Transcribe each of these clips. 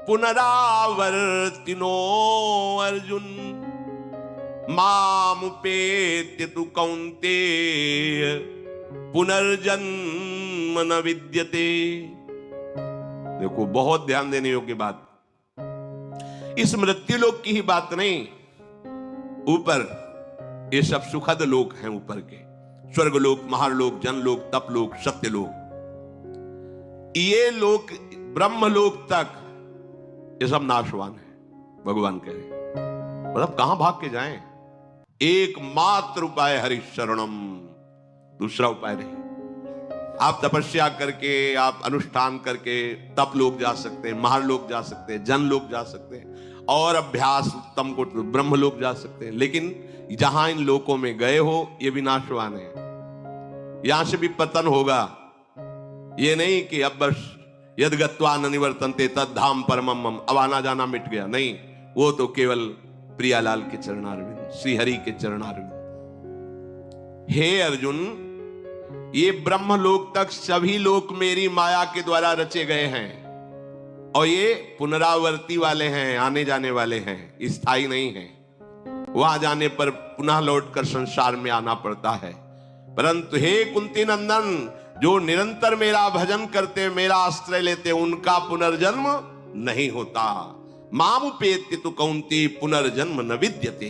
पुनरावर्तिनो अर्जुन मामुपेत्य तु कौन्तेय पुनर्जन्म न विद्यते। देखो, बहुत ध्यान देने योग्य बात, इस मृत्यु लोक की ही बात नहीं, ऊपर ये सब सुखद लोक हैं, ऊपर के स्वर्ग लोक, महालोक, जनलोक, तपलोक, सत्यलोक, ये लोक ब्रह्म लोक तक ये सब नाशवान है। भगवान कह रहे मतलब कहां भाग के जाएं? एकमात्र उपाय हरि शरणम, दूसरा उपाय नहीं। आप तपस्या करके, आप अनुष्ठान करके तप लोक जा सकते हैं, महालोक जा सकते हैं, जन लोक जा सकते हैं, और अभ्यास उत्तम को ब्रह्म लोक जा सकते हैं। लेकिन जहां इन लोकों में गए हो ये भी नाशवान है, यहां से भी पतन होगा। ये नहीं कि अब बस यद गत्वा न निवर्तन्ते तद धाम परमम मम, अब आना जाना मिट गया, नहीं, वो तो केवल प्रियालाल के चरणारविंद, श्री हरि के चरणारविंद। हे अर्जुन, ये ब्रह्मलोक तक सभी लोक मेरी माया के द्वारा रचे गए हैं, और ये पुनरावर्ती वाले हैं, आने जाने वाले हैं, स्थायी नहीं हैं। वहां जाने पर पुनः लौटकर संसार में आना पड़ता है। परंतु हे कुंती नंदन, जो निरंतर मेरा भजन करते, मेरा आश्रय लेते, उनका पुनर्जन्म नहीं होता। मामुपेत्य तु कौन्तेय पुनर्जन्म न विद्यते।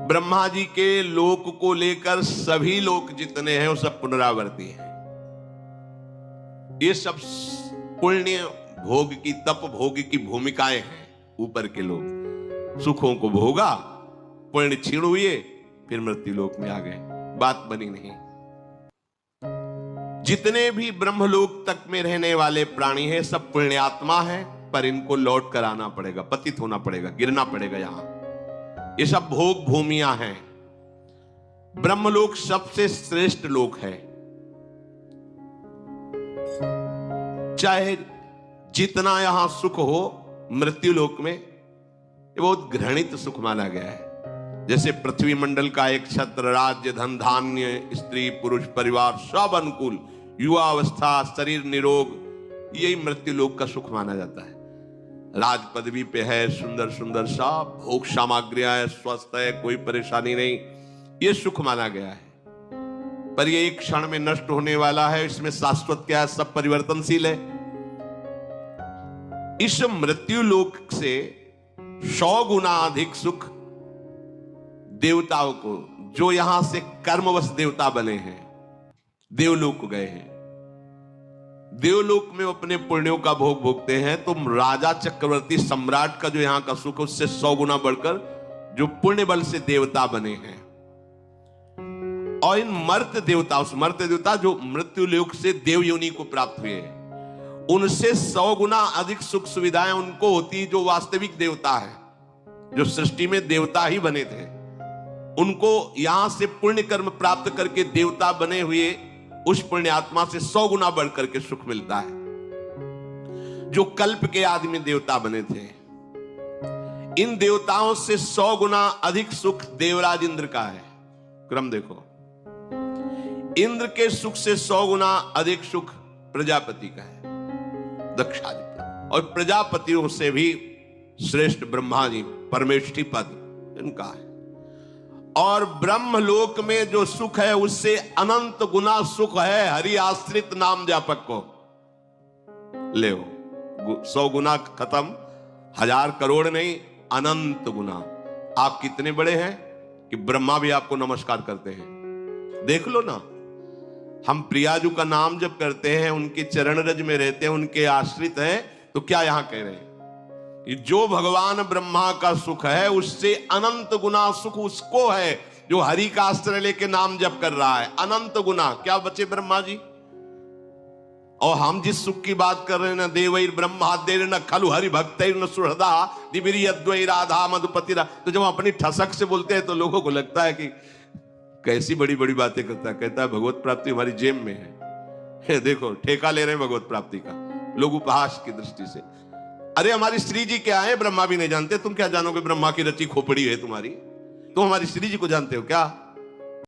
ब्रह्मा जी के लोक को लेकर सभी लोक जितने हैं वो सब पुनरावर्ती हैं। ये सब पुण्य भोग की, तप भोग की भूमिकाएं हैं। ऊपर के लोग सुखों को भोगा, पुण्य क्षीण हुए, फिर मृत्यु लोक में आ गए, बात बनी नहीं। जितने भी ब्रह्मलोक तक में रहने वाले प्राणी हैं सब पुण्यात्मा हैं, पर इनको लौट कर आना पड़ेगा, पतित होना पड़ेगा, गिरना पड़ेगा यहां। ये सब भोग भूमियां हैं। ब्रह्मलोक सबसे श्रेष्ठ लोक है। चाहे जितना यहां सुख हो, मृत्यु लोक में ये बहुत घृणित सुख माना गया है। जैसे पृथ्वी मंडल का एक छत्र, राज्य, धन, धान्य, स्त्री, पुरुष, परिवार सब अनुकूल, युवावस्था, शरीर निरोग, यही मृत्यु लोक का सुख माना जाता है। राज पदवी पे है, सुंदर सुंदर सा भोग सामग्रियां है, स्वस्थ है, कोई परेशानी नहीं, ये सुख माना गया है। पर ये एक क्षण में नष्ट होने वाला है, इसमें शाश्वत क्या है? सब परिवर्तनशील है। इस मृत्यु लोक से 100 गुना अधिक सुख देवताओं को, जो यहां से कर्मवश देवता बने हैं, देवलोक को गए हैं, देवलोक में अपने पुण्यों का भोग भोगते हैं। तो राजा चक्रवर्ती सम्राट का जो यहां का सुख है उससे 100 गुना बढ़कर जो पुण्य बल से देवता बने हैं। और इन मर्त्य देवता, उस मर्त्य देवता जो मृत्यु लोक से देव योनि को प्राप्त हुए हैं, उनसे 100 गुना अधिक सुख सुविधाएं उनको होती जो वास्तविक देवता है, जो सृष्टि में देवता ही बने थे। उनको यहां से पुण्य कर्म प्राप्त करके देवता बने हुए उस पुण्य आत्मा से 100 गुना बढ़कर के सुख मिलता है, जो कल्प के आदि में देवता बने थे। इन देवताओं से 100 गुना अधिक सुख देवराज इंद्र का है। क्रम देखो, इंद्र के सुख से 100 गुना अधिक सुख प्रजापति का है, दक्षाधिपति। और प्रजापतियों से भी श्रेष्ठ ब्रह्मा जी, परमेष्ठी पद इनका है। और ब्रह्मलोक में जो सुख है उससे अनंत गुना सुख है हरि आश्रित नाम जापक को। ले 100 गुना खत्म, 1000 करोड़ नहीं, अनंत गुना। आप कितने बड़े हैं कि ब्रह्मा भी आपको नमस्कार करते हैं। देख लो ना, हम प्रियाजू का नाम जब करते हैं, उनके चरण रज में रहते हैं, उनके आश्रित हैं, तो क्या यहां कह रहे हैं? जो भगवान ब्रह्मा का सुख है उससे अनंत गुना सुख उसको है जो हरि का आश्रय लेके नाम जप कर रहा है। अनंत गुना क्या बचे ब्रह्मा जी? और हम जिस सुख की बात कर रहे हैं ना, देवैर ब्रह्माद्यैर न खलु हरि भक्तैर न सुहृदा दिव्यद्वै राधा मधुपति, तो जब अपनी ठसक से बोलते हैं तो लोगों को लगता है कि कैसी बड़ी बड़ी बातें करता है। कहता है भगवत प्राप्ति हमारी जेब में है। देखो, ठेका ले रहे हैं भगवत प्राप्ति का लोग उपहास की दृष्टि से। अरे हमारी श्री जी क्या है ब्रह्मा भी नहीं जानते, तुम क्या जानोगे? ब्रह्मा की रची खोपड़ी है तुम्हारी, तुम हमारी श्री जी को जानते हो क्या?